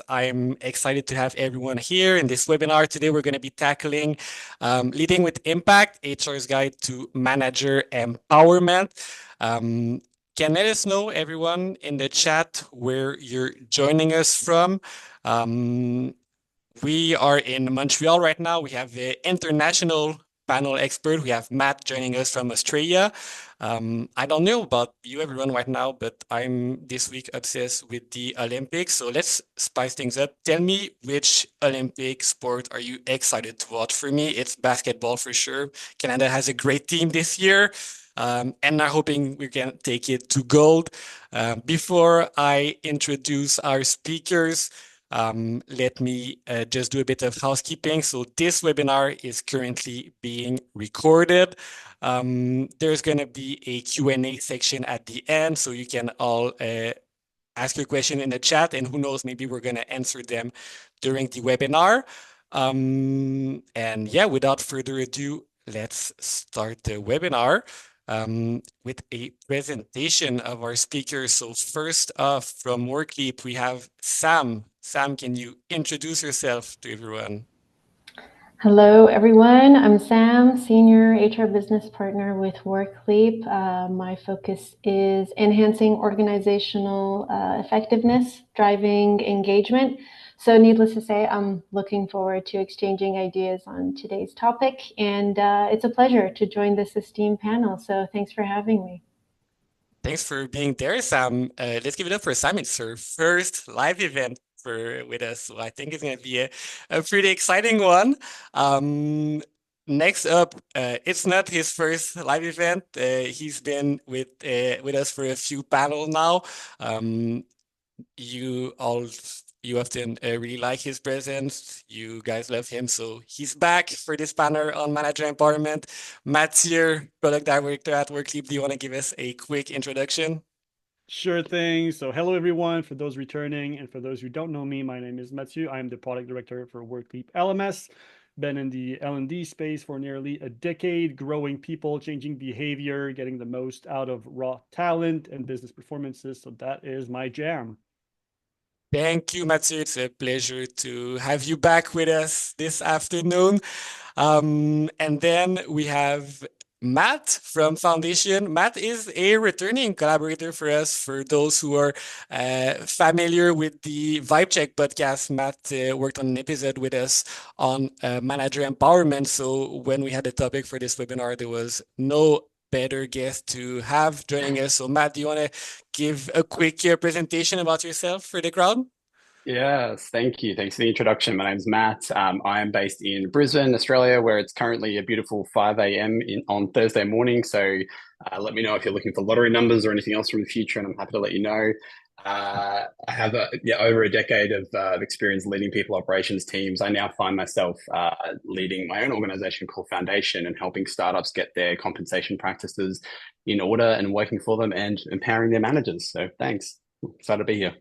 I'm excited to have everyone here in this webinar. Today, we're going to be tackling Leading with Impact, HR's Guide to Manager Empowerment. Can let us know, everyone, in the chat where you're joining us from. We are in Montreal right now. We have the international panel expert. We have Matt joining us from Australia. I don't know about you, everyone, right now, but I'm this week obsessed with the Olympics. So let's spice things up. Tell me, which Olympic sport are you excited to watch? For me, it's basketball for sure. Canada has a great team this year. And I'm hoping we can take it to gold. Before I introduce our speakers, let me just do a bit of housekeeping. So this webinar is currently being recorded. There's going to be a Q&A section at the end, so you can all ask your question in the chat, and who knows, maybe we're going to answer them during the webinar. And yeah, without further ado, let's start the webinar with a presentation of our speakers. So first off, from Worklife, we have Sam. Sam, can you introduce yourself to everyone? Hello, everyone. I'm Sam, Senior HR Business Partner with Worklife. My focus is enhancing organizational effectiveness, driving engagement. So needless to say, I'm looking forward to exchanging ideas on today's topic, and it's a pleasure to join this esteemed panel. So thanks for having me. Thanks for being there, Sam. Let's give it up for Sam. It's her first live event with us, so I think it's going to be a pretty exciting one. Next up, it's not his first live event. He's been with us for a few panels now. You often really like his presence. You guys love him, so he's back for this panel on manager empowerment. Mathieu, product director at Worklife, do you want to give us a quick introduction? Sure thing. So hello, everyone. For those returning and for those who don't know me, my name is Mathieu. I'm the product director for Worklife LMS. Been in the L&D space for nearly a decade, growing people, changing behavior, getting the most out of raw talent and business performances. So that is my jam. Thank you, Mathieu. It's a pleasure to have you back with us this afternoon. And then we have Matt from Foundation. Matt is a returning collaborator for us. For those who are familiar with the Vibe Check podcast, Matt worked on an episode with us on manager empowerment. So when we had the topic for this webinar, there was no better guest to have joining us. So Matt, do you want to give a quick presentation about yourself for the crowd? Yes, thank you. Thanks for the introduction. My name's Matt. I am based in Brisbane, Australia, where it's currently a beautiful 5 a.m. on Thursday morning. So let me know if you're looking for lottery numbers or anything else from the future, and I'm happy to let you know. I have over a decade of experience leading people operations teams. I now find myself leading my own organization called Foundation and helping startups get their compensation practices in order and working for them and empowering their managers. So thanks. Excited to be here.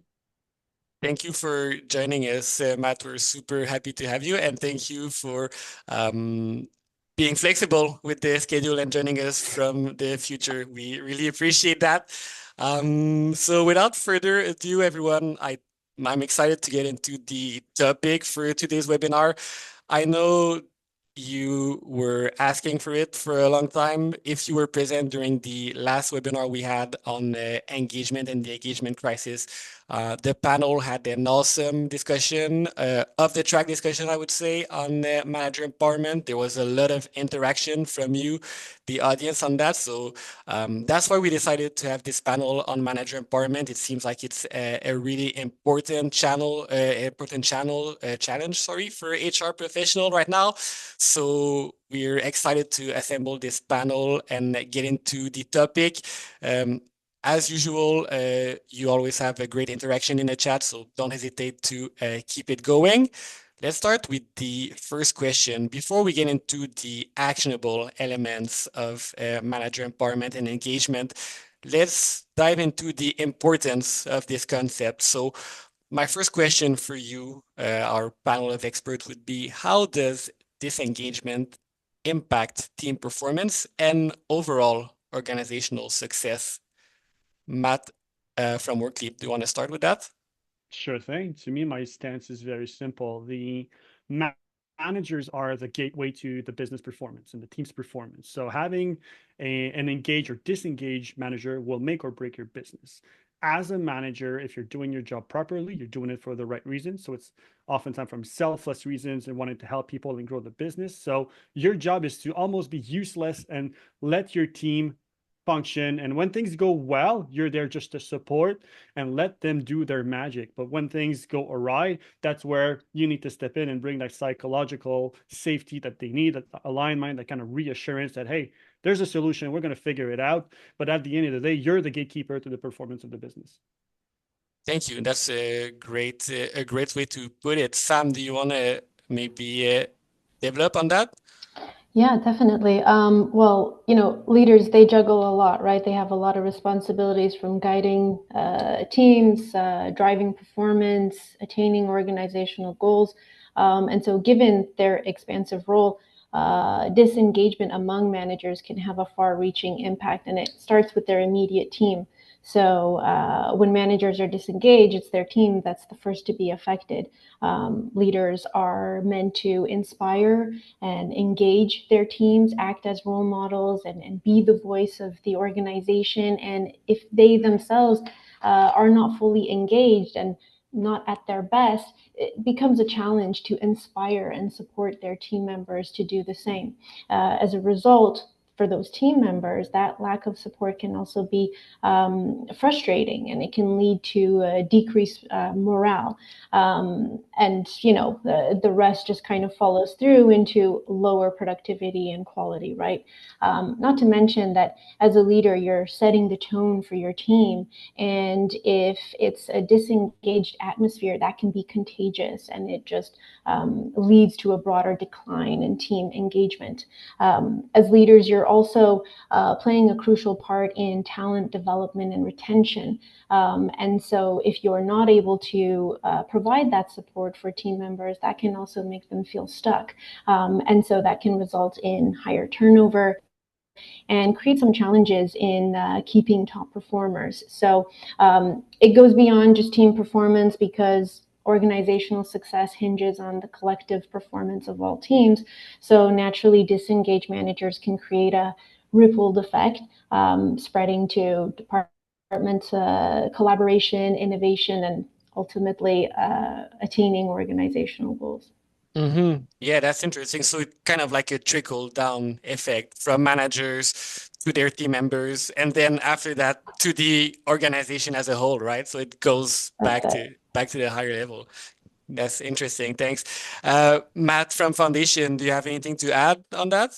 Thank you for joining us, Matt. We're super happy to have you, and thank you for being flexible with the schedule and joining us from the future. We really appreciate that. So without further ado, everyone, I'm excited to get into the topic for today's webinar. I know you were asking for it for a long time. If you were present during the last webinar we had on engagement and the engagement crisis, the panel had an awesome discussion, off the track discussion, I would say, on manager empowerment. There was a lot of interaction from you, the audience, on that. So that's why we decided to have this panel on manager empowerment. It seems like it's a really important challenge, for HR professional right now. So we're excited to assemble this panel and get into the topic. As usual, you always have a great interaction in the chat, so don't hesitate to keep it going. Let's start with the first question. Before we get into the actionable elements of manager empowerment and engagement, let's dive into the importance of this concept. So my first question for you, our panel of experts, would be, how does disengagement impact team performance and overall organizational success? Matt from Worklife, do you want to start with that? Sure thing. To me, my stance is very simple. The managers are the gateway to the business performance and the team's performance. So having an engaged or disengaged manager will make or break your business. As a manager, if you're doing your job properly, you're doing it for the right reasons. So it's oftentimes from selfless reasons and wanting to help people and grow the business. So your job is to almost be useless and let your team function. And when things go well, you're there just to support and let them do their magic. But when things go awry, that's where you need to step in and bring that psychological safety that they need, that alignment, that kind of reassurance that, hey, there's a solution, we're going to figure it out. But at the end of the day, you're the gatekeeper to the performance of the business. Thank you. That's a great way to put it. Sam, do you want to maybe develop on that? Yeah, definitely. Well, leaders, they juggle a lot, right? They have a lot of responsibilities from guiding teams, driving performance, attaining organizational goals. And so given their expansive role, disengagement among managers can have a far-reaching impact, and it starts with their immediate team. So when managers are disengaged, it's their team that's the first to be affected. Leaders are meant to inspire and engage their teams, act as role models, and be the voice of the organization. And if they themselves are not fully engaged and not at their best, it becomes a challenge to inspire and support their team members to do the same. As a result, for those team members, that lack of support can also be frustrating, and it can lead to decreased morale. And the rest just kind of follows through into lower productivity and quality, right? Not to mention that as a leader, you're setting the tone for your team, and if it's a disengaged atmosphere, that can be contagious, and it just leads to a broader decline in team engagement. As leaders, you're also playing a crucial part in talent development and retention. And so if you're not able to provide that support for team members, that can also make them feel stuck. And so that can result in higher turnover and create some challenges in keeping top performers. So it goes beyond just team performance, because organizational success hinges on the collective performance of all teams. So naturally, disengaged managers can create a rippled effect, spreading to department collaboration, innovation, and ultimately attaining organizational goals. Yeah, that's interesting. So it's kind of like a trickle-down effect from managers to their team members, and then after that to the organization as a whole, right? So it goes back to the higher level. That's interesting. Thanks. Matt from Foundation, do you have anything to add on that?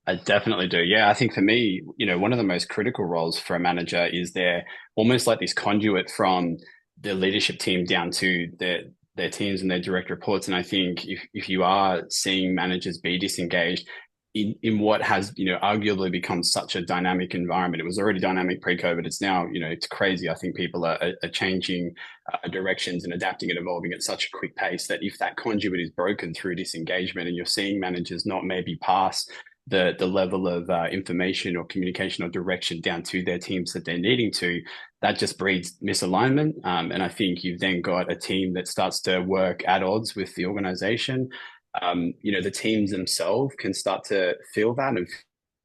I definitely do. Yeah, I think for me, one of the most critical roles for a manager is they're almost like this conduit from the leadership team down to their teams and their direct reports. And I think if you are seeing managers be disengaged in what has, arguably become such a dynamic environment, it was already dynamic pre-COVID. It's now, it's crazy. I think people are changing directions and adapting and evolving at such a quick pace that if that conduit is broken through disengagement and you're seeing managers not maybe pass the level of information or communication or direction down to their teams that they're needing to, that just breeds misalignment. And I think you've then got a team that starts to work at odds with the organization. The teams themselves can start to feel that and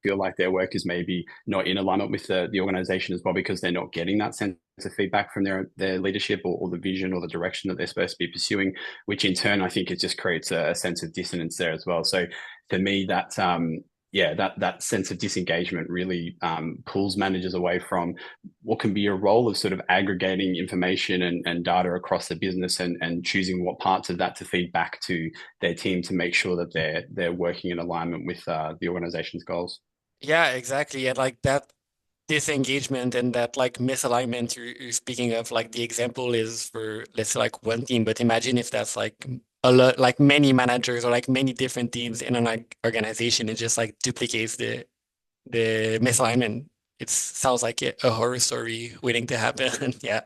feel like their work is maybe not in alignment with the organization as well, because they're not getting that sense of feedback from their leadership or the vision or the direction that they're supposed to be pursuing, which in turn, I think it just creates a sense of dissonance there as well. So for me, that sense of disengagement really pulls managers away from what can be a role of sort of aggregating information and data across the business and choosing what parts of that to feed back to their team to make sure that they're working in alignment with the organization's goals. Yeah, exactly. And like that disengagement and that like misalignment you're speaking of, like the example is for, let's say, like one team, but imagine if that's like a lot, like many managers or like many different teams in an organization. It just like duplicates the misalignment. It sounds like a horror story waiting to happen. Yeah.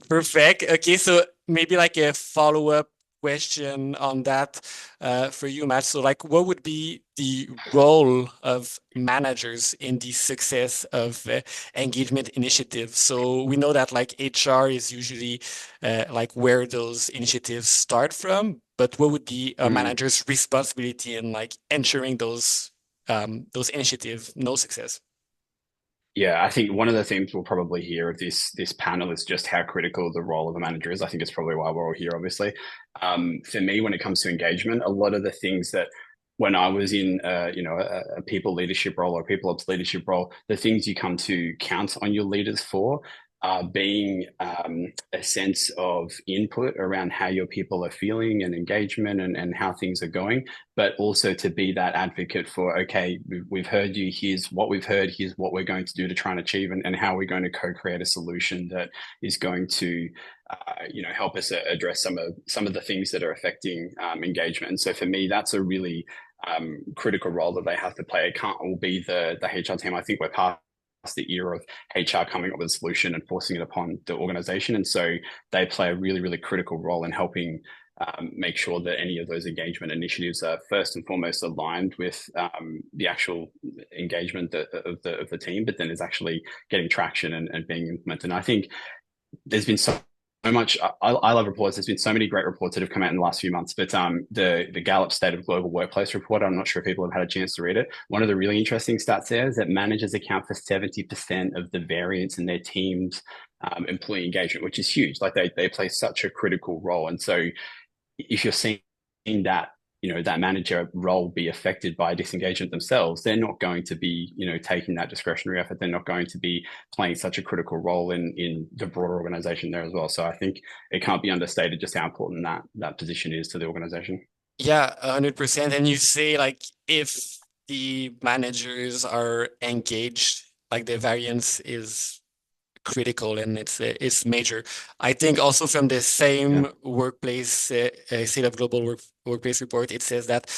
Perfect. Okay, so maybe like a follow-up question on that for you, Matt. So like, what would be the role of managers in the success of engagement initiatives? So we know that like HR is usually like where those initiatives start from, but what would be a manager's responsibility in like ensuring those initiatives no success? Yeah, I think one of the themes we'll probably hear of this panel is just how critical the role of a manager is. I think it's probably why we're all here, obviously. For me, when it comes to engagement, a lot of the things that when I was in, a people leadership role or a people ops leadership role, the things you come to count on your leaders for are being a sense of input around how your people are feeling and engagement and how things are going, but also to be that advocate for, okay, we've heard you, here's what we've heard, here's what we're going to do to try and achieve, and how we're going to co-create a solution that is going to help us address some of the things that are affecting engagement. And so for me, that's a really critical role that they have to play. It can't all be the HR team. I think we're past the era of HR coming up with a solution and forcing it upon the organization. And so they play a really, really critical role in helping make sure that any of those engagement initiatives are first and foremost aligned with the actual engagement of the team, but then is actually getting traction and being implemented. And I think there's been so much. I love reports. There's been so many great reports that have come out in the last few months. But the Gallup State of Global Workplace report, I'm not sure if people have had a chance to read it. One of the really interesting stats there is that managers account for 70% of the variance in their team's employee engagement, which is huge. Like they play such a critical role. And so if you're seeing that that manager role be affected by disengagement themselves, they're not going to be, taking that discretionary effort. They're not going to be playing such a critical role in the broader organization there as well. So I think it can't be understated just how important that position is to the organization. Yeah, 100%. And you say like if the managers are engaged, like the variance is critical and it's major. I think also from the same workplace State of Global Workplace report, it says that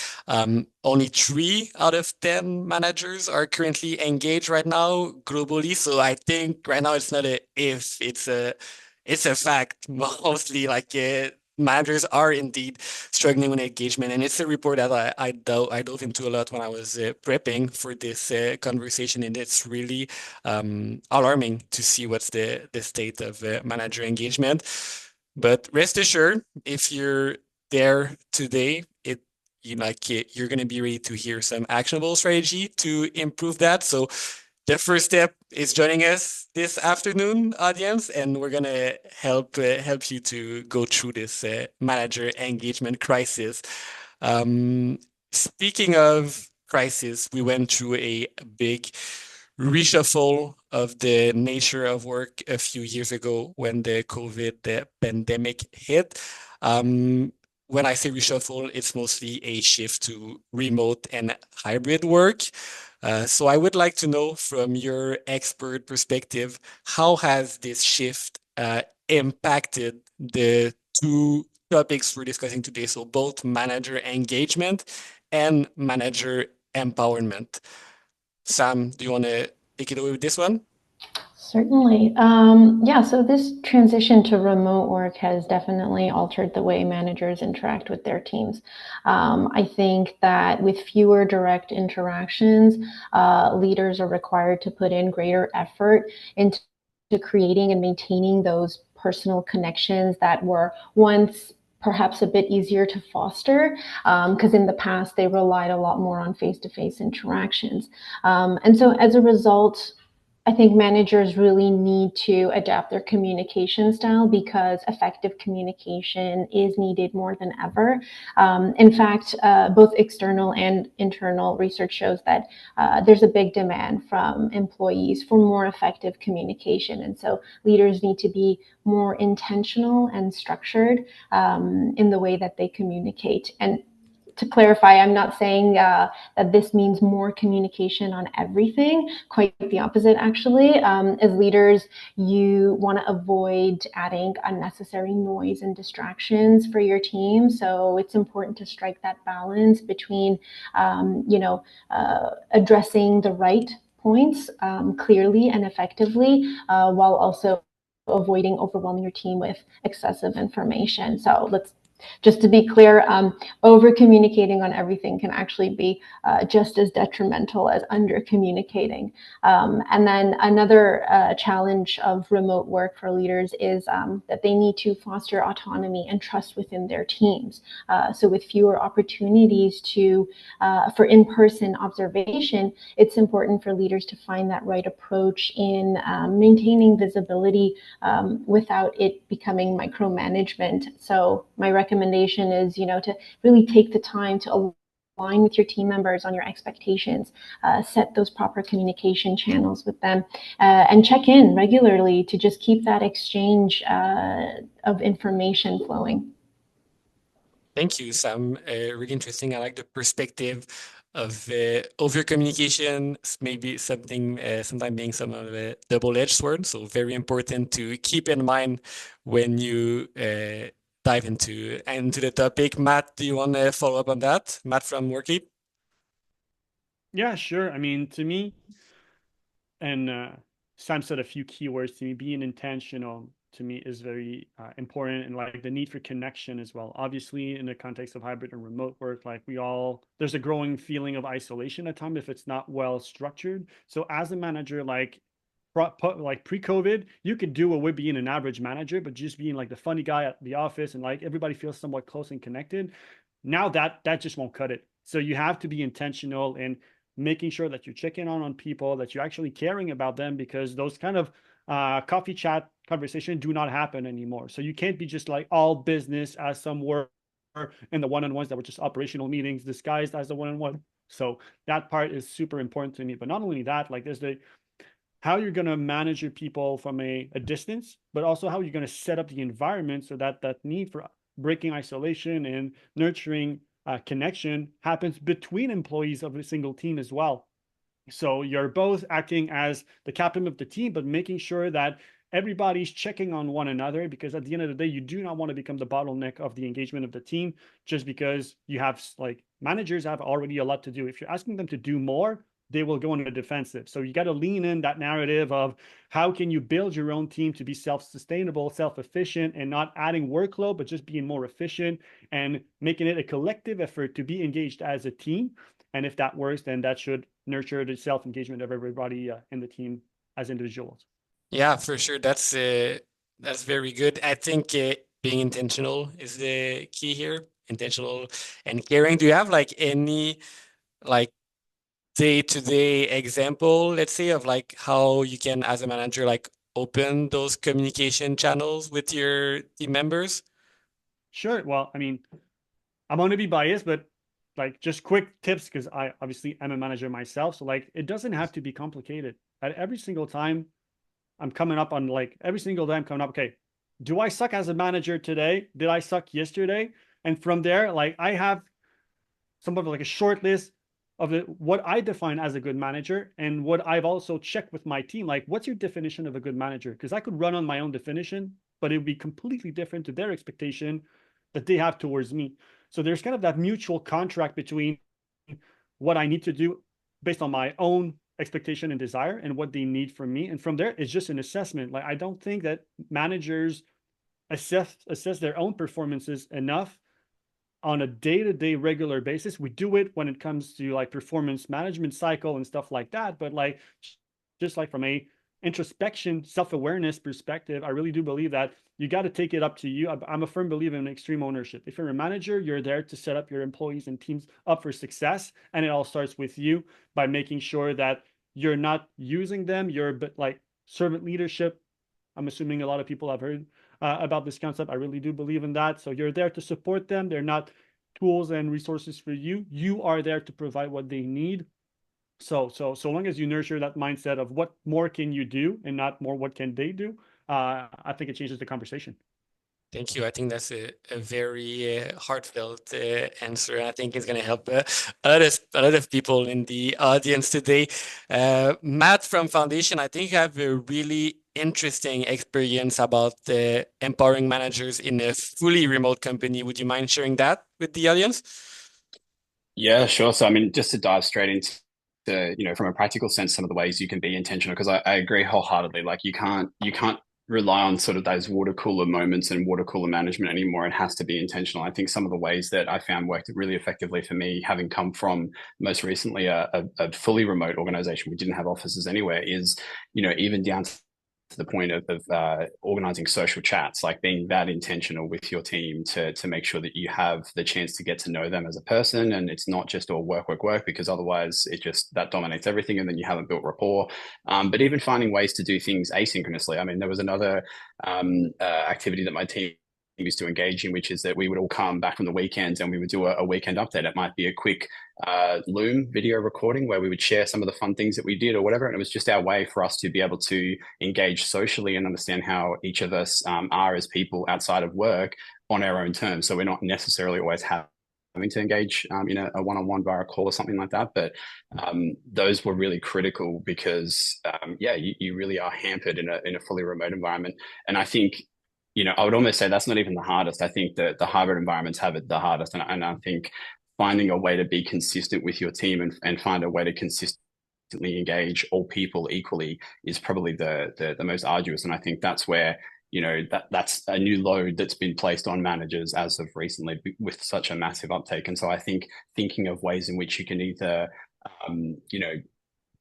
only 3 out of 10 managers are currently engaged right now globally. So I think right now it's not a if, it's a fact. Mostly like managers are indeed struggling with engagement, and it's a report that I dove into a lot when I was prepping for this conversation, and it's really alarming to see what's the state of manager engagement. But rest assured, if you're there today, you're going to be ready to hear some actionable strategy to improve that. So the first step is joining us this afternoon, audience, and we're gonna help you to go through this manager engagement crisis. Speaking of crisis, we went through a big reshuffle of the nature of work a few years ago when the COVID pandemic hit. When I say reshuffle, it's mostly a shift to remote and hybrid work. So I would like to know from your expert perspective, how has this shift impacted the 2 topics we're discussing today? So both manager engagement and manager empowerment. Sam, do you want to take it away with this one? Certainly. So this transition to remote work has definitely altered the way managers interact with their teams. I think that with fewer direct interactions, leaders are required to put in greater effort into creating and maintaining those personal connections that were once perhaps a bit easier to foster, because in the past they relied a lot more on face-to-face interactions. And so as a result, I think managers really need to adapt their communication style because effective communication is needed more than ever. In fact, both external and internal research shows that there's a big demand from employees for more effective communication. And so leaders need to be more intentional and structured in the way that they communicate. And to clarify, I'm not saying that this means more communication on everything, quite the opposite, actually. As leaders, you want to avoid adding unnecessary noise and distractions for your team. So it's important to strike that balance between, addressing the right points clearly and effectively, while also avoiding overwhelming your team with excessive information. So let's Just to be clear, over communicating on everything can actually be just as detrimental as under communicating. And then another challenge of remote work for leaders is that they need to foster autonomy and trust within their teams. So with fewer opportunities for in-person observation, it's important for leaders to find that right approach in maintaining visibility without it becoming micromanagement. So my recommendation is, to really take the time to align with your team members on your expectations, set those proper communication channels with them, and check in regularly to just keep that exchange of information flowing. Thank you, Sam. Really interesting. I like the perspective of over communication, maybe sometimes being some of a double-edged sword. So very important to keep in mind when you dive into the topic. Matt, do you want to follow up on that? Matt from Worklife? Yeah, sure. I mean, to me, and Sam said a few keywords to me. Being intentional to me is very important, and like the need for connection as well. Obviously, in the context of hybrid and remote work, like there's a growing feeling of isolation at times if it's not well structured. So as a manager, like pre-COVID, you could do away being an average manager, but just being like the funny guy at the office and like everybody feels somewhat close and connected. Now that just won't cut it. So you have to be intentional and making sure that you're checking on people, that you're actually caring about them, because those kind of coffee chat conversation do not happen anymore. So you can't be just like all business as some were in the one-on-ones that were just operational meetings disguised as the one-on-one. So that part is super important to me. But not only that, like there's how you're going to manage your people from a distance, but also how you're going to set up the environment so that that need for breaking isolation and nurturing connection happens between employees of a single team as well. So you're both acting as the captain of the team, but making sure that everybody's checking on one another, because at the end of the day, you do not want to become the bottleneck of the engagement of the team just because you have, like, managers have already a lot to do. If you're asking them to do more, they will go on the defensive. So you got to lean in that narrative of how can you build your own team to be self-sustainable, self-efficient, and not adding workload, but just being more efficient and making it a collective effort to be engaged as a team. And if that works, then that should nurture the self-engagement of everybody in the team as individuals. Yeah, for sure. That's very good. I think being intentional is the key here. Intentional and caring. Do you have like any like day-to-day example, let's say, of like how you can, as a manager, like open those communication channels with your team members? Sure. Well, I mean, I'm going to be biased, but like just quick tips, because I obviously am a manager myself. So like it doesn't have to be complicated. At every single time I'm coming up on, like every single day I'm coming up, okay, do I suck as a manager today? Did I suck yesterday? And from there, like I have somewhat of like a short list of what I define as a good manager and what I've also checked with my team. Like, what's your definition of a good manager? Because I could run on my own definition, but it would be completely different to their expectation that they have towards me. So there's kind of that mutual contract between what I need to do based on my own expectation and desire and what they need from me. And from there, it's just an assessment. Like, I don't think that managers assess their own performances enough on a day-to-day regular basis. We do it when it comes to like performance management cycle and stuff like that, but like just like from a introspection, self-awareness perspective, I really do believe that you got to take it up to you. I'm a firm believer in extreme ownership. If you're a manager, you're there to set up your employees and teams up for success, and it all starts with you by making sure that you're not using them. You're a bit like servant leadership. I'm assuming a lot of people have heard about this concept. I really do believe in that. So you're there to support them. They're not tools and resources for you. You are there to provide what they need. So long as you nurture that mindset of what more can you do and not more what can they do, I think it changes the conversation. Thank you. I think that's a very heartfelt answer. I think it's going to help a lot of people in the audience today. Matt from Foundation, I think you have a really interesting experience about empowering managers in a fully remote company. Would you mind sharing that with the audience? Yeah, sure. So, I mean, just to dive straight into, from a practical sense, some of the ways you can be intentional, because I agree wholeheartedly. Like you can't rely on sort of those water cooler moments and water cooler management anymore. It has to be intentional. I think some of the ways that I found worked really effectively for me, having come from most recently a fully remote organization, we didn't have offices anywhere, is, even down to the point of organizing social chats, like being that intentional with your team to make sure that you have the chance to get to know them as a person, and it's not just all work, work, work, because otherwise it just that dominates everything, and then you haven't built rapport. But even finding ways to do things asynchronously. I mean, there was another activity that my team used to engage in, which is that we would all come back from the weekends and we would do a weekend update. It might be a quick Loom video recording where we would share some of the fun things that we did or whatever. And it was just our way for us to be able to engage socially and understand how each of us are as people outside of work on our own terms. So we're not necessarily always having to engage in a one-on-one via a call or something like that. But those were really critical because, you really are hampered in a fully remote environment. And I think, I would almost say that's not even the hardest. I think that the hybrid environments have it the hardest. And I think finding a way to be consistent with your team and find a way to consistently engage all people equally is probably the most arduous. And I think that's where, that's a new load that's been placed on managers as of recently with such a massive uptake. And so I think thinking of ways in which you can either,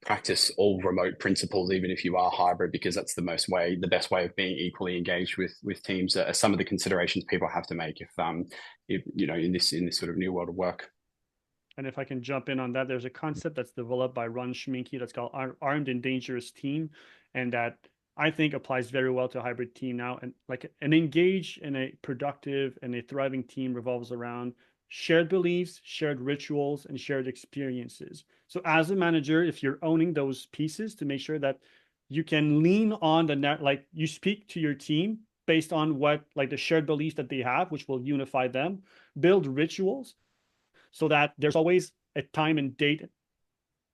practice all remote principles, even if you are hybrid, because that's the best way of being equally engaged with teams, are some of the considerations people have to make if in this sort of new world of work. And if I can jump in on that, there's a concept that's developed by Ron Schminke that's called armed and dangerous team, and that I think applies very well to a hybrid team now. And like an engaged and a productive and a thriving team revolves around shared beliefs, shared rituals, and shared experiences. So as a manager, if you're owning those pieces to make sure that you can lean on like you speak to your team based on what, like the shared beliefs that they have, which will unify them, build rituals so that there's always a time and date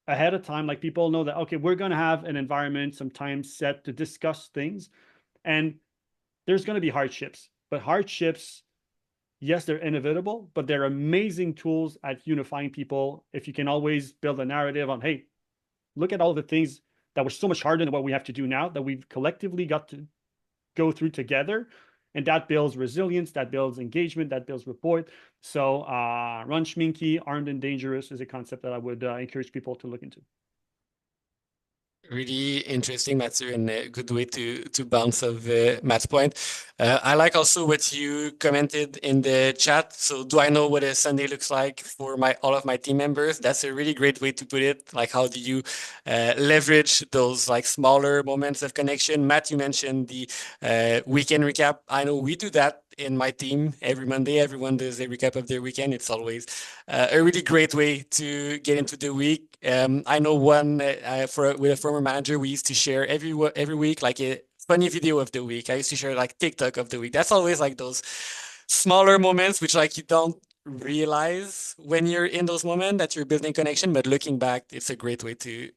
ahead of time. Like people know that, okay, we're going to have an environment, some time set to discuss things. And there's going to be hardships, but hardships, yes, they're inevitable, but they're amazing tools at unifying people. If you can always build a narrative on, hey, look at all the things that were so much harder than what we have to do now that we've collectively got to go through together. And that builds resilience, that builds engagement, that builds rapport. So Ron Schminke, armed and dangerous, is a concept that I would encourage people to look into. Really interesting, Mathieu, and a good way to bounce off Matt's point. I like also what you commented in the chat. So, do I know what a Sunday looks like for all of my team members? That's a really great way to put it. Like, how do you leverage those like smaller moments of connection? Matt, you mentioned the weekend recap. I know we do that in my team every Monday. Everyone does a recap of their weekend. It's always a really great way to get into the week. I know one with a former manager, we used to share every week like a funny video of the week. I used to share like TikTok of the week. That's always like those smaller moments which like you don't realize when you're in those moments that you're building connection, but looking back, it's a great way to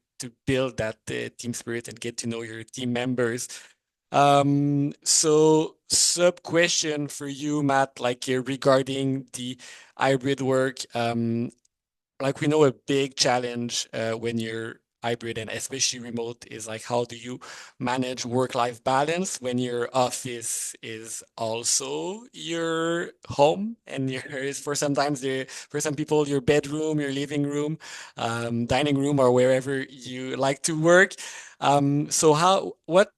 build that team spirit and get to know your team members. So sub question for you, Matt, like regarding the hybrid work, like we know a big challenge when you're hybrid and especially remote is like how do you manage work-life balance when your office is also your home and for some people your bedroom, your living room, dining room, or wherever you like to work. So what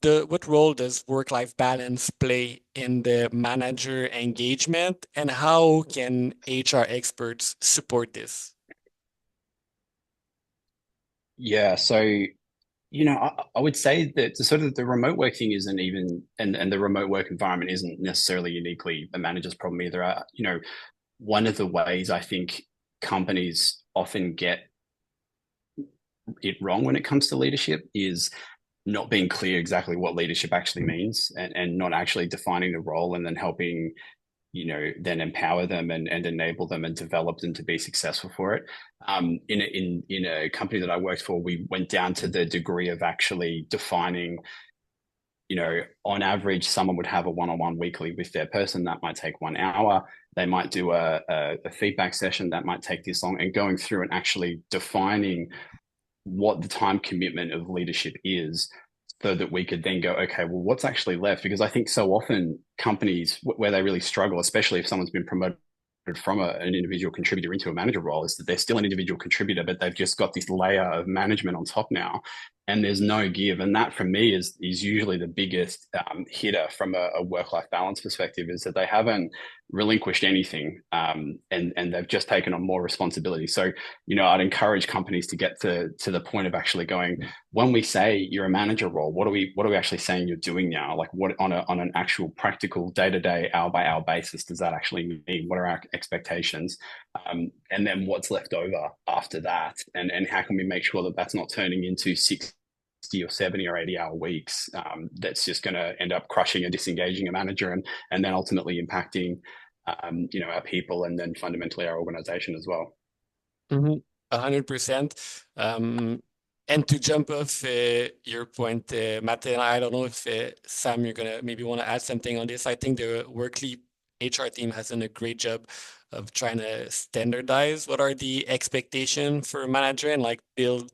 role does work-life balance play in the manager engagement, and how can HR experts support this? Yeah, so I would say that the remote work thing isn't even, and the remote work environment isn't necessarily uniquely a manager's problem either. One of the ways I think companies often get it wrong when it comes to leadership is not being clear exactly what leadership actually means, and not actually defining the role and then helping then empower them and enable them and develop them to be successful for it. In a company that I worked for, we went down to the degree of actually defining, on average, someone would have a one-on-one weekly with their person. That might take 1 hour. They might do a feedback session that might take this long, and going through and actually defining what the time commitment of leadership is, so that we could then go, okay, well, what's actually left? Because I think so often companies where they really struggle, especially if someone's been promoted from an individual contributor into a manager role, is that they're still an individual contributor, but they've just got this layer of management on top now, and there's no give. And that for me is usually the biggest hitter from a work-life balance perspective, is that they haven't relinquished anything, and they've just taken on more responsibility. So, I'd encourage companies to get to the point of actually going, when we say you're a manager role, what are we actually saying you're doing now? Like, what on an actual practical day-to-day, hour-by-hour basis does that actually mean? What are our expectations? And then what's left over after that? And how can we make sure that that's not turning into 60 or 70 or 80 hour weeks, that's just going to end up crushing and disengaging a manager, and then ultimately impacting our people, and then fundamentally our organization as well. 100%. And to jump off your point, Matt, and I don't know if Sam, you're gonna maybe want to add something on this. I think the Worklife HR team has done a great job of trying to standardize what are the expectations for a manager, and like build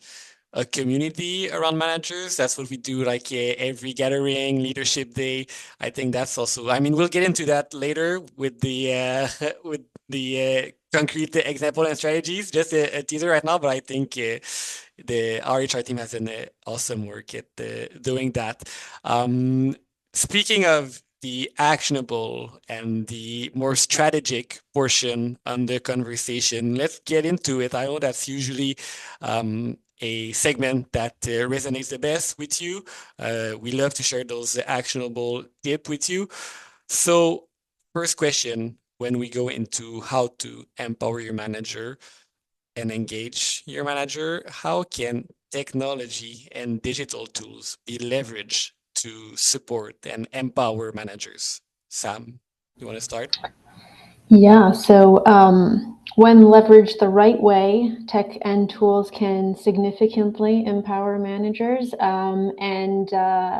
a community around managers. That's what we do, like every gathering, leadership day. I think that's also, I mean, we'll get into that later with the with the concrete example and strategies. Just a teaser right now, but I think the RHR team has done awesome work at doing that. Speaking of the actionable and the more strategic portion on the conversation, let's get into it. I know that's usually a segment that resonates the best with you. We love to share those actionable tips with you. So first question, when we go into how to empower your manager and engage your manager, how can technology and digital tools be leveraged to support and empower managers? Sam, you want to start? Yeah, so when leveraged the right way, tech and tools can significantly empower managers, and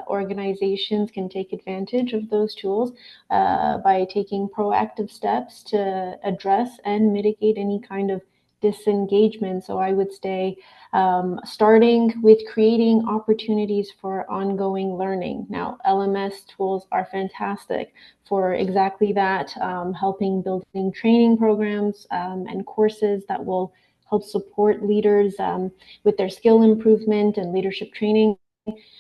organizations can take advantage of those tools by taking proactive steps to address and mitigate any kind of disengagement. So I would say starting with creating opportunities for ongoing learning. Now, LMS tools are fantastic for exactly that, helping building training programs and courses that will help support leaders with their skill improvement and leadership training,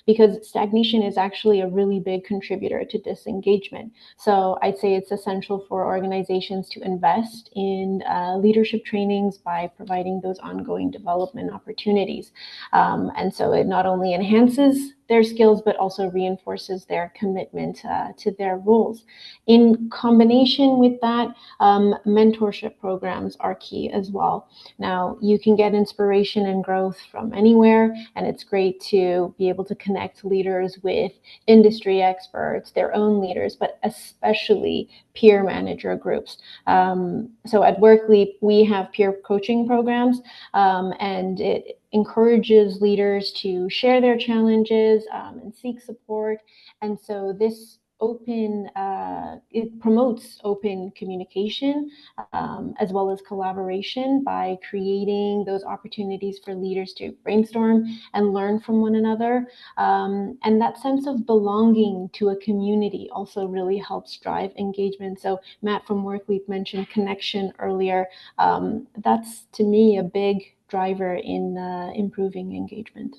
because stagnation is actually a really big contributor to disengagement. So I'd say it's essential for organizations to invest in leadership trainings by providing those ongoing development opportunities. And so it not only enhances their skills, but also reinforces their commitment to their roles. In combination with that, mentorship programs are key as well. Now, you can get inspiration and growth from anywhere, and it's great to be able to connect leaders with industry experts, their own leaders, but especially peer manager groups. So at Worklife, we have peer coaching programs, and it encourages leaders to share their challenges and seek support. And so this it promotes open communication as well as collaboration by creating those opportunities for leaders to brainstorm and learn from one another. And that sense of belonging to a community also really helps drive engagement. So Matt from Worklife mentioned connection earlier. That's, to me, a big driver in improving engagement.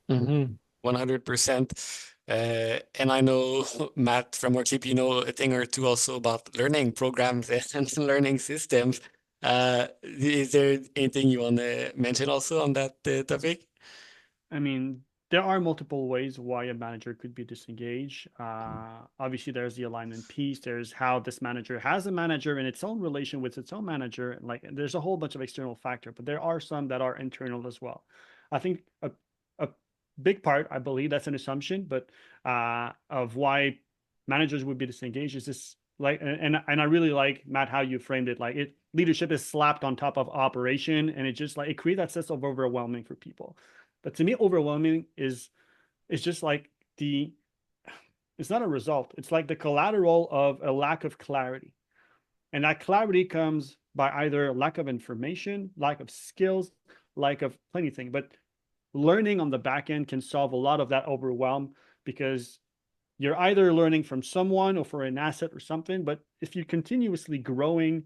100%. And I know, Matt from Worklife, you know a thing or two also about learning programs and learning systems. Is there anything you want to mention also on that topic? I mean, there are multiple ways why a manager could be disengaged. Obviously, there's the alignment piece. There's how this manager has a manager in its own relation with its own manager. Like, there's a whole bunch of external factors, but there are some that are internal as well. I think a big part, I believe that's an assumption, but of why managers would be disengaged is this, like, and I really like, Matt, how you framed it. Like, leadership is slapped on top of operation, and it just like it creates that sense of overwhelming for people. But to me, overwhelming is just like it's not a result. It's like the collateral of a lack of clarity. And that clarity comes by either lack of information, lack of skills, lack of plenty of things. But learning on the back end can solve a lot of that overwhelm, because you're either learning from someone or for an asset or something. But if you're continuously growing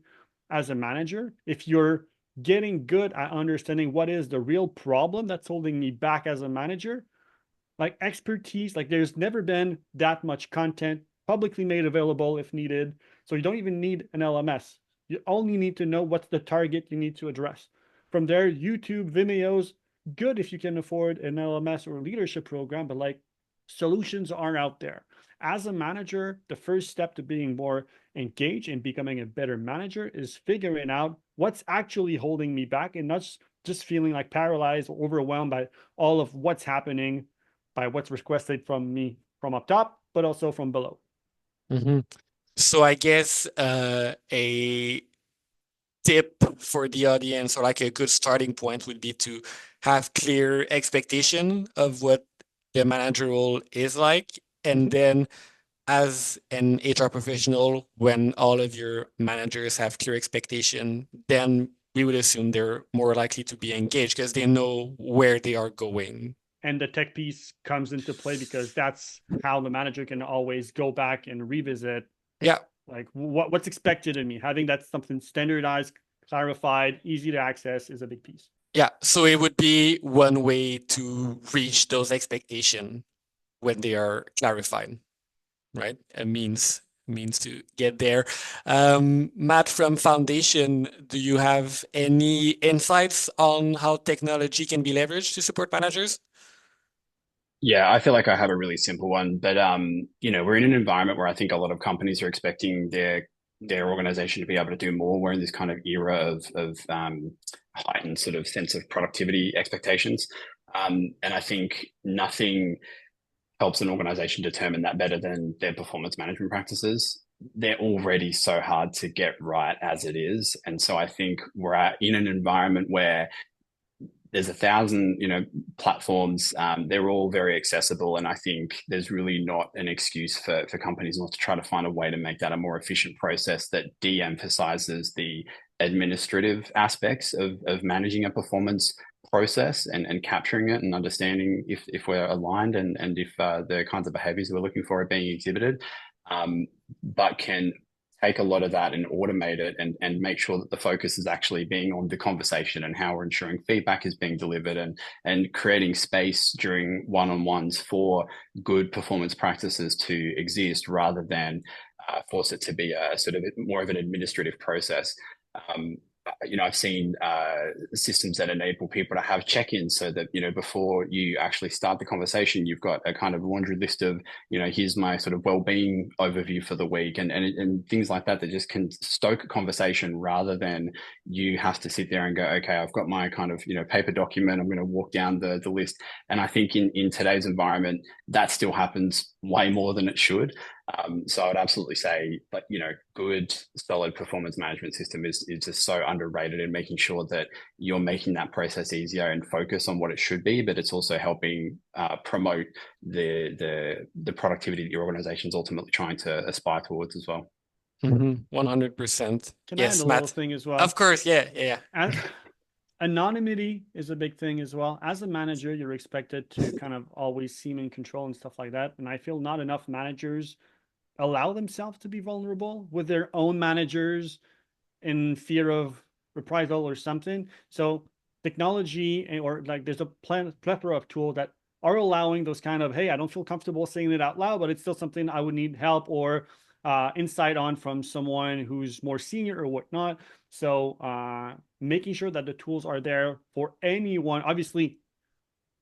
as a manager, if you're getting good at understanding what is the real problem that's holding me back as a manager, like expertise, like there's never been that much content publicly made available if needed. So you don't even need an LMS. You only need to know what's the target you need to address. From there, YouTube, Vimeo's good if you can afford an LMS or a leadership program, but like solutions are out there. As a manager, the first step to being more engaged and becoming a better manager is figuring out what's actually holding me back, and not just feeling like paralyzed or overwhelmed by all of what's happening, by what's requested from me from up top, but also from below. Mm-hmm. So I guess a tip for the audience, or like a good starting point, would be to have clear expectation of what the manager role is like, and then as an HR professional, when all of your managers have clear expectation, then we would assume they're more likely to be engaged because they know where they are going. And the tech piece comes into play, because that's how the manager can always go back and revisit, Yeah, like what's expected of me. Having that something standardized, clarified, easy to access is a big piece. yeah. So it would be one way to reach those expectations when they are clarified, right? A means to get there. Matt from Foundation, do you have any insights on how technology can be leveraged to support managers? Yeah, I feel like I have a really simple one, but we're in an environment where I think a lot of companies are expecting their organization to be able to do more. We're in this kind of era of heightened sort of sense of productivity expectations, and I think nothing helps an organization determine that better than their performance management practices. They're already so hard to get right as it is, and so I think we're in an environment where there's 1,000, platforms. They're all very accessible, and I think there's really not an excuse for companies not to try to find a way to make that a more efficient process that de-emphasizes the administrative aspects of managing a performance process, and capturing it and understanding if we're aligned, and if the kinds of behaviors we're looking for are being exhibited, but can take a lot of that and automate it, and make sure that the focus is actually being on the conversation and how we're ensuring feedback is being delivered, and creating space during one-on-ones for good performance practices to exist, rather than force it to be a sort of more of an administrative process. I've seen systems that enable people to have check-ins, so that, before you actually start the conversation, you've got a kind of laundry list of, here's my sort of well-being overview for the week, and things like that just can stoke a conversation, rather than you have to sit there and go, okay, I've got my kind of, paper document, I'm going to walk down the list. And I think in today's environment, that still happens way more than it should. So I'd absolutely say, like, good, solid performance management system is just so underrated in making sure that you're making that process easier and focus on what it should be, but it's also helping promote the productivity that your organization is ultimately trying to aspire towards as well. 100%. Can I add a little thing as well? Of course, yeah. Anonymity is a big thing as well. As a manager, you're expected to kind of always seem in control and stuff like that. And I feel not enough managers allow themselves to be vulnerable with their own managers in fear of reprisal or something. So technology, or like there's a plethora of tools that are allowing those kind of, hey, I don't feel comfortable saying it out loud, but it's still something I would need help or insight on from someone who's more senior or whatnot. So making sure that the tools are there for anyone. Obviously,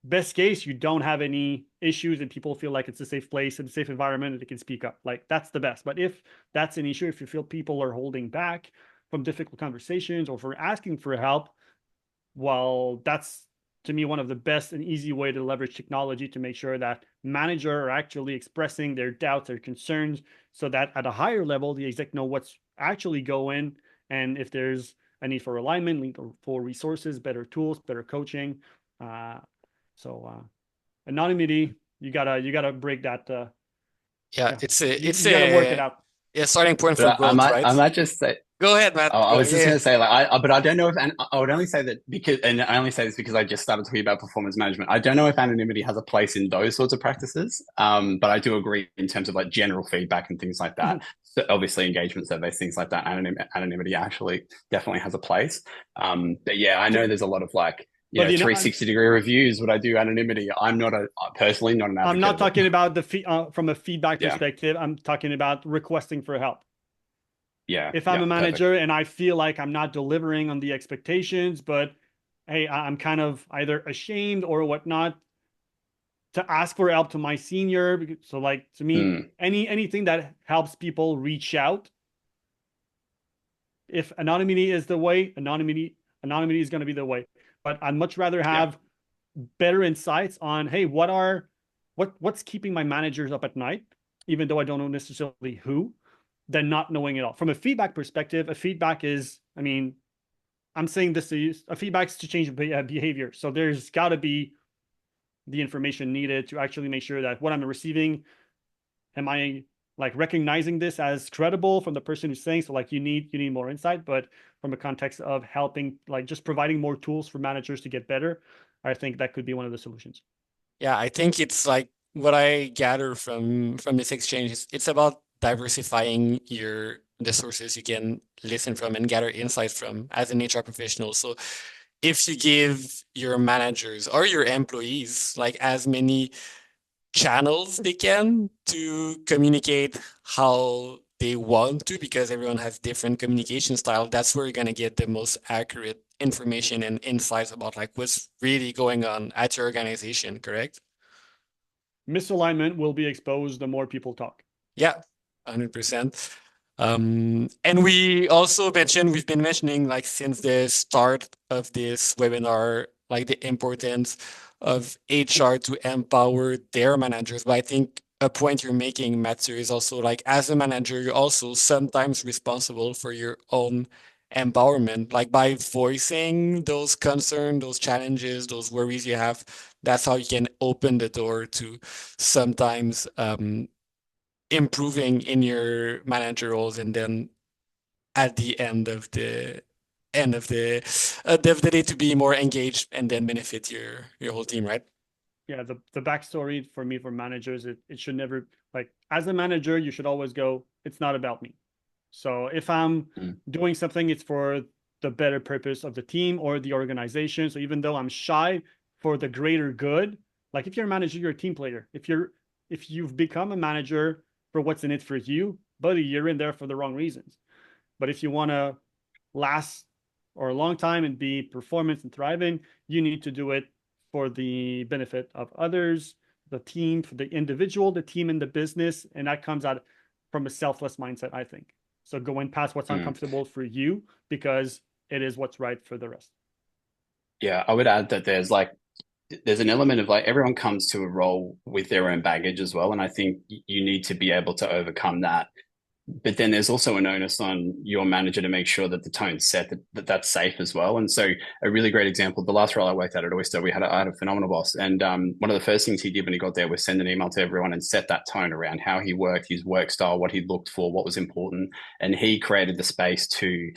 best case, you don't have any issues and people feel like it's a safe place and a safe environment and they can speak up. Like, that's the best. But if that's an issue, if you feel people are holding back from difficult conversations or for asking for help, well, that's, to me, one of the best and easy way to leverage technology to make sure that managers are actually expressing their doubts, their concerns, so that at a higher level, the exec know what's actually going, and if there's a need for alignment, need for resources, better tools, better coaching. So anonymity, you gotta break that. Yeah, it's you gotta work it out. Yeah, starting point But for growth, right? I might just say, Go ahead, Matt. Oh, I Go was just ahead. going to say, like, but I don't know if, and I would only say that because, and I only say this because I just started talking about performance management. I don't know if anonymity has a place in those sorts of practices, but I do agree in terms of like general feedback and things like that. Mhm. So obviously, engagement surveys, things like that, anonymity actually definitely has a place. But yeah, I So, know there's a lot of like, but 360-degree reviews. Would I do anonymity? I'm not personally not an I'm advocate not of it. talking about from a feedback Yeah, perspective. I'm talking about requesting for help. yeah, If I'm yeah, a perfect. manager and I feel like I'm not delivering on the expectations, but hey, I'm kind of either ashamed or whatnot to ask for help to my senior. So like to me, Mm, anything that helps people reach out. If anonymity is the way, anonymity is going to be the way. But I'd much rather yeah. have better insights on, hey, what's keeping my managers up at night, even though I don't know necessarily who, than not knowing it all. From a feedback perspective, a feedback is, I mean, I'm saying this to you, a feedback is to change behavior. So there's got to be the information needed to actually make sure that what I'm receiving, am I like recognizing this as credible from the person who's saying, so like you need more insight. But from a context of helping, like just providing more tools for managers to get better, I think that could be one of the solutions. Yeah, I think it's like what I gather from this exchange is it's about diversifying the sources you can listen from and gather insights from as an HR professional. So if you give your managers or your employees like as many channels they can to communicate how they want to, because everyone has different communication style, that's where you're going to get the most accurate information and insights about like what's really going on at your organization, correct? Misalignment will be exposed the more people talk. Yeah, 100%. And we've been mentioning like since the start of this webinar, like the importance of HR to empower their managers. But I think a point you're making, Mathieu, is also like as a manager, you're also sometimes responsible for your own empowerment. Like by voicing those concerns, those challenges, those worries you have, that's how you can open the door to sometimes improving in your manager roles, and then at the end of the day to be more engaged and then benefit your whole team, right? Yeah, the backstory for me for managers, it should never, like, as a manager, you should always go, it's not about me. So if I'm Mm, doing something, it's for the better purpose of the team or the organization. So even though I'm shy, for the greater good, like if you're a manager, you're a team player. If you've become a manager for what's in it for you, buddy, you're in there for the wrong reasons. But if you want to last or a long time and be performance and thriving, you need to do it for the benefit of others, the team, for the individual, the team, and the business. And that comes out from a selfless mindset, I think. So going past what's mm. uncomfortable for you because it is what's right for the rest. Yeah, I would add that there's an element of like everyone comes to a role with their own baggage as well, and I think you need to be able to overcome that. But then there's also an onus on your manager to make sure that the tone's set, that's safe as well. And so a really great example, the last role I worked at Oyster, I had a phenomenal boss. And one of the first things he did when he got there was send an email to everyone and set that tone around how he worked, his work style, what he looked for, what was important. And he created the space to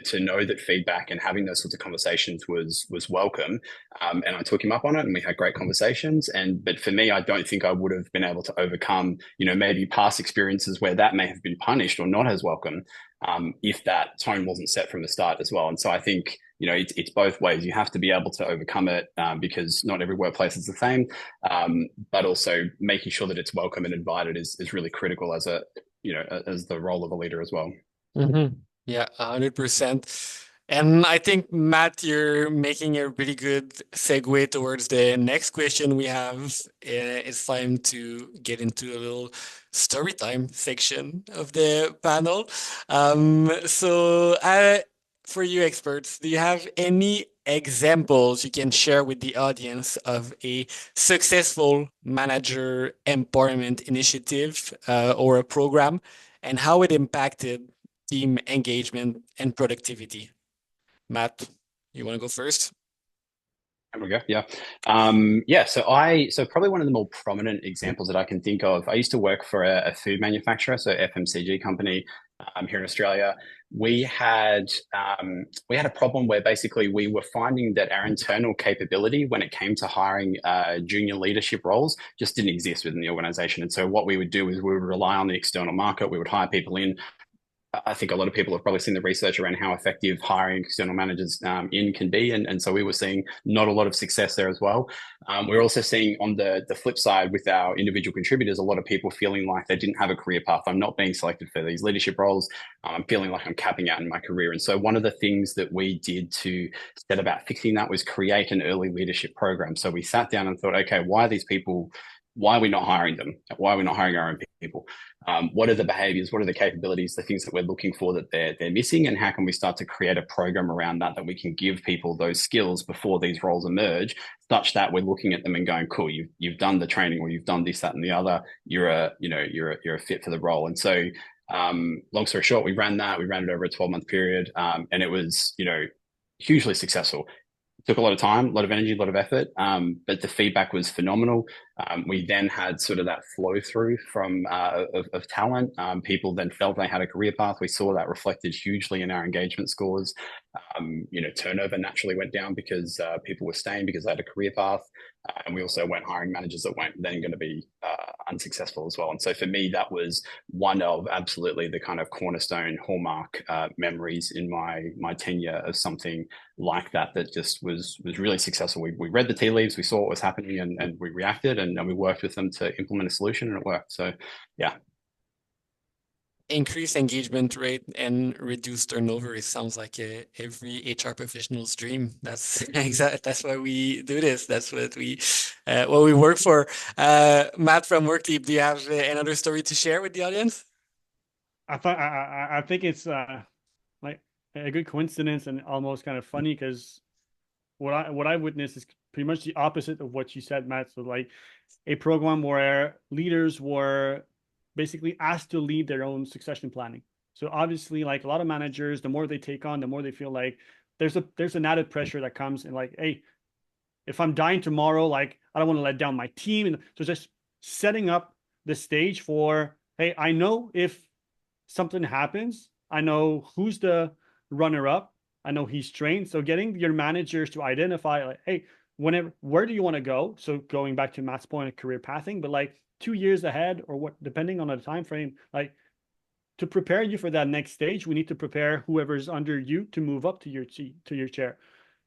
to know that feedback and having those sorts of conversations was welcome. And I took him up on it, and we had great conversations. But for me, I don't think I would have been able to overcome, maybe past experiences where that may have been punished or not as welcome, if that tone wasn't set from the start as well. And so I think it's both ways. You have to be able to overcome it, because not every workplace is the same. But also making sure that it's welcome and invited is really critical as as the role of a leader as well. Mm-hmm. Yeah, 100%. And I think, Matt, you're making a really good segue towards the next question we have. It's time to get into a little story time section of the panel. For you experts, do you have any examples you can share with the audience of a successful manager empowerment initiative, or a program, and how it impacted team engagement and productivity? Matt, you want to go first? There we go. Yeah. So probably one of the more prominent examples that I can think of, I used to work for a food manufacturer, so FMCG company here in Australia. We had a problem where basically we were finding that our internal capability when it came to hiring junior leadership roles just didn't exist within the organization. And so what we would do is we would rely on the external market. We would hire people in. I think a lot of people have probably seen the research around how effective hiring external managers in can be. And so we were seeing not a lot of success there as well. We're also seeing on the flip side with our individual contributors, a lot of people feeling like they didn't have a career path. I'm not being selected for these leadership roles. I'm feeling like I'm capping out in my career. And so one of the things that we did to set about fixing that was create an early leadership program. So we sat down and thought, okay, why are we not hiring them? Why are we not hiring our own people? What are the behaviors? What are the capabilities? The things that we're looking for that they're missing, and how can we start to create a program around that we can give people those skills before these roles emerge, such that we're looking at them and going, cool, you've done the training, or you've done this, that, and the other. You're a fit for the role. And so, long story short, we ran it over a 12-month period, and it was hugely successful. Took a lot of time, a lot of energy, a lot of effort, but the feedback was phenomenal. We then had sort of that flow through from of talent. People then felt they had a career path. We saw that reflected hugely in our engagement scores. Turnover naturally went down because people were staying because they had a career path. And we also weren't hiring managers that weren't then going to be unsuccessful as well. And so for me, that was one of absolutely the kind of cornerstone hallmark memories in my tenure of something like that just was really successful. We read the tea leaves, we saw what was happening, and we reacted, and we worked with them to implement a solution, and it worked. So yeah. Increase engagement rate and reduce turnover. It sounds like every HR professional's dream. That's exactly, that's why we do this. That's what we work for. Matt from Worklife, do you have another story to share with the audience? I think it's like a good coincidence and almost kind of funny, because what I witnessed is pretty much the opposite of what you said, Matt. So like a program where leaders were basically asked to lead their own succession planning. So obviously, like a lot of managers, the more they take on, the more they feel like there's an added pressure that comes in, like, hey, if I'm dying tomorrow, like I don't want to let down my team. And so just setting up the stage for, hey, I know if something happens, I know who's the runner up. I know he's trained. So getting your managers to identify, like, hey, where do you want to go? So going back to Matt's point of career pathing, but like 2 years ahead, or what, depending on the time frame, like to prepare you for that next stage, we need to prepare whoever's under you to move up to your chair.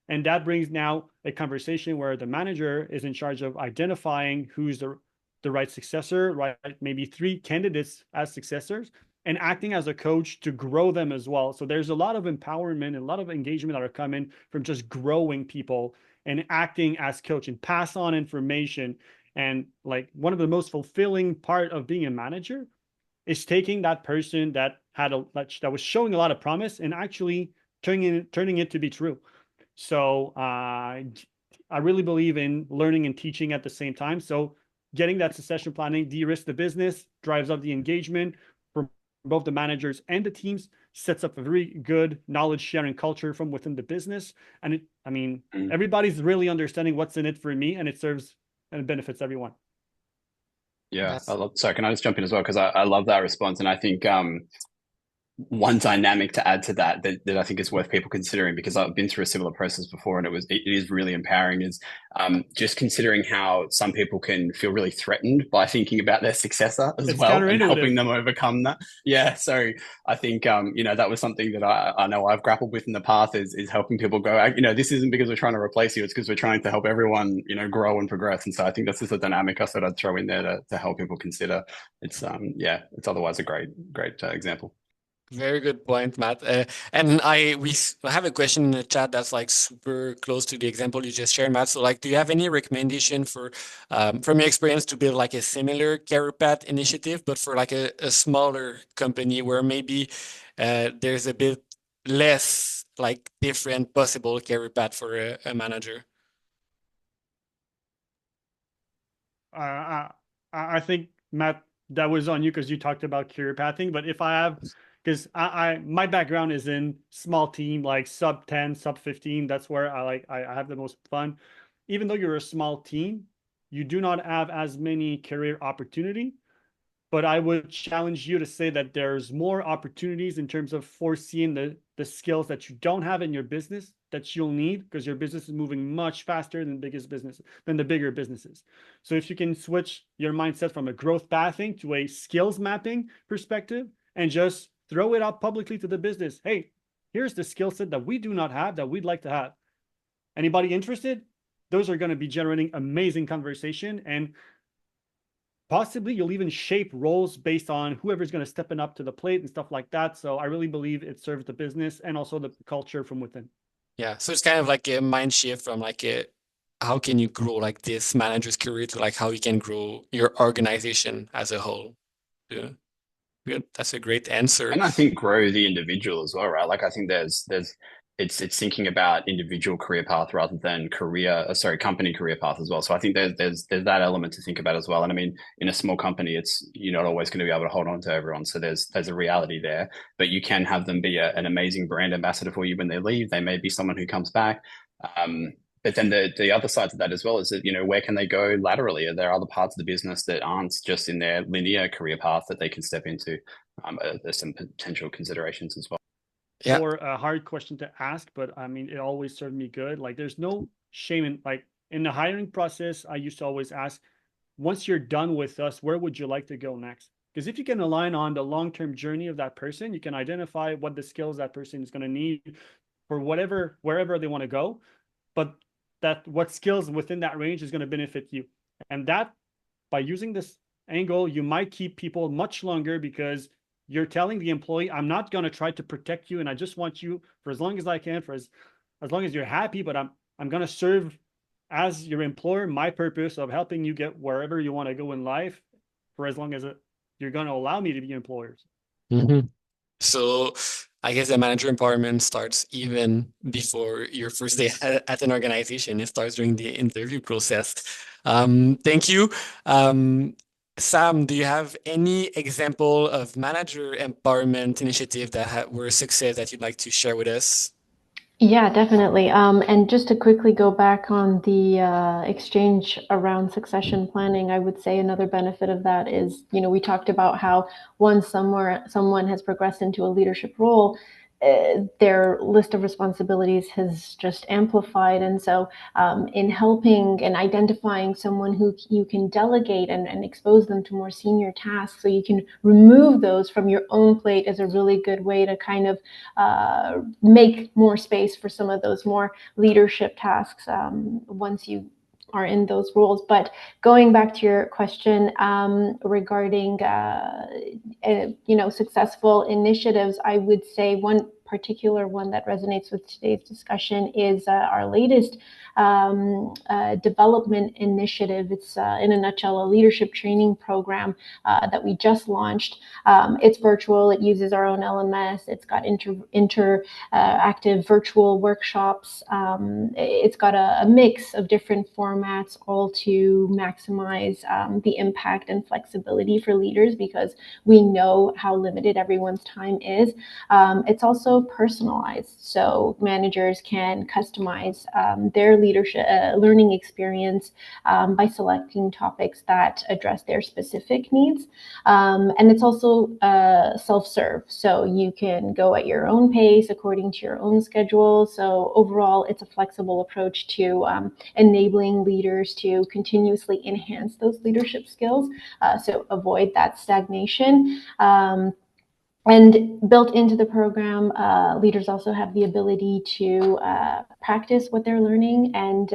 And that brings now a conversation where the manager is in charge of identifying who's the right successor, right? Maybe 3 candidates as successors, and acting as a coach to grow them as well. So there's a lot of empowerment and a lot of engagement that are coming from just growing people and acting as coach and pass on information. And like one of the most fulfilling part of being a manager is taking that person that that was showing a lot of promise and actually turning it to be true. So I really believe in learning and teaching at the same time. So getting that succession planning de-risk the business, drives up the engagement for both the managers and the teams, sets up a very good knowledge sharing culture from within the business. And everybody's really understanding what's in it for me, and it serves and it benefits everyone. Yeah, sorry, can I just jump in as well? Because I love that response. And I think one dynamic to add to that I think is worth people considering, because I've been through a similar process before, and it is really empowering, is just considering how some people can feel really threatened by thinking about their successor as well, and helping them overcome that. Yeah, so I think that was something that I know I've grappled with in the past, is helping people go, this isn't because we're trying to replace you, it's because we're trying to help everyone grow and progress. And so I think that's just a dynamic I thought I'd throw in there to help people consider. It's it's otherwise a great example. Very good point, Matt. And we have a question in the chat that's like super close to the example you just shared, Matt. So like, do you have any recommendation for, from your experience, to build like a similar career path initiative, but for like a smaller company where maybe there's a bit less like different possible career path for a manager? I think, Matt, that was on you because you talked about career pathing. But if I have, because my background is in small team, like sub 10, sub 15. That's where I have the most fun. even though you're a small team, you do not have as many career opportunity. But I would challenge you to say that there's more opportunities in terms of foreseeing the skills that you don't have in your business that you'll need, because your business is moving much faster than the bigger businesses. So if you can switch your mindset from a growth pathing to a skills mapping perspective and just throw it out publicly to the business, hey, here's the skill set that we do not have that we'd like to have. Anybody interested? Those are going to be generating amazing conversation, and possibly you'll even shape roles based on whoever's going to step up to the plate and stuff like that. So I really believe it serves the business and also the culture from within. Yeah, so it's kind of like a mind shift from like how can you grow like this manager's career to like how you can grow your organization as a whole. Yeah. Good. That's a great answer. And I think grow the individual as well, right? Like I think it's thinking about individual career path rather than company career path as well. So I think there's that element to think about as well. And I mean, in a small company, you're not always going to be able to hold on to everyone. So there's a reality there, but you can have them be an amazing brand ambassador for you when they leave. They may be someone who comes back. But then the other side to that as well is that, where can they go laterally? Are there other parts of the business that aren't just in their linear career path that they can step into? There's some potential considerations as well. Yeah. Or a hard question to ask, but I mean, it always served me good. Like there's no shame in the hiring process. I used to always ask, once you're done with us, where would you like to go next? Because if you can align on the long-term journey of that person, you can identify what the skills that person is going to need for wherever they want to go, but what skills within that range is going to benefit you. And that, by using this angle, you might keep people much longer, because you're telling the employee, I'm not going to try to protect you, and I just want you for as long as I can, for as long as you're happy, but I'm going to serve as your employer my purpose of helping you get wherever you want to go in life for as long as you're going to allow me to be employers. Mm-hmm. So I guess the manager empowerment starts even before your first day at an organization. It starts during the interview process. Thank you. Sam, do you have any example of manager empowerment initiative that were a success that you'd like to share with us? Yeah, definitely. And just to quickly go back on the exchange around succession planning, I would say another benefit of that is, we talked about how once someone has progressed into a leadership role, their list of responsibilities has just amplified. And so in helping and identifying someone who you can delegate and expose them to more senior tasks so you can remove those from your own plate is a really good way to kind of make more space for some of those more leadership tasks once you are in those roles. But going back to your question regarding successful initiatives, I would say one particular one that resonates with today's discussion is our latest development initiative. It's in a nutshell a leadership training program that we just launched. It's virtual. It uses our own LMS. It's got interactive virtual workshops. It's got a mix of different formats, all to maximize the impact and flexibility for leaders, because we know how limited everyone's time is. It's also personalized, so managers can customize their leadership learning experience by selecting topics that address their specific needs. And it's also self-serve, so you can go at your own pace according to your own schedule. So overall, it's a flexible approach to enabling leaders to continuously enhance those leadership skills, so avoid that stagnation. And built into the program, leaders also have the ability to practice what they're learning and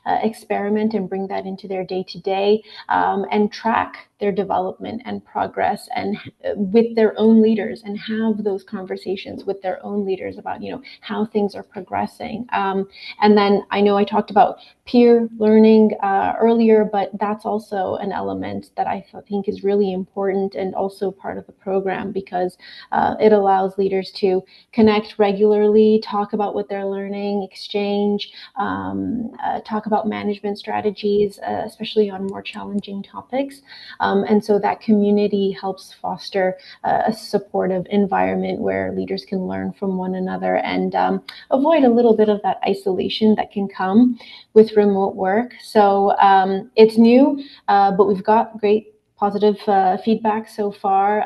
experiment and bring that into their day-to-day, and track their development and progress and with their own leaders, and have those conversations with their own leaders about how things are progressing. And then I know I talked about peer learning earlier, but that's also an element that I think is really important and also part of the program, because It allows leaders to connect regularly, talk about what they're learning, exchange, talk about management strategies, especially on more challenging topics. And so that community helps foster a supportive environment where leaders can learn from one another and avoid a little bit of that isolation that can come with remote work. So it's new, but we've got great positive feedback so far.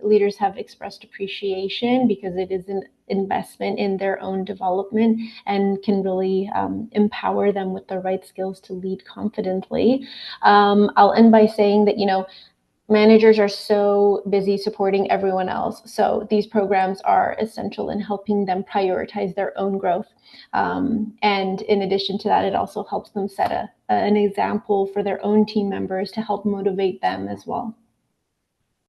Leaders have expressed appreciation because it is an investment in their own development and can really empower them with the right skills to lead confidently. I'll end by saying that, managers are so busy supporting everyone else. So these programs are essential in helping them prioritize their own growth. And in addition to that, it also helps them set an example for their own team members to help motivate them as well.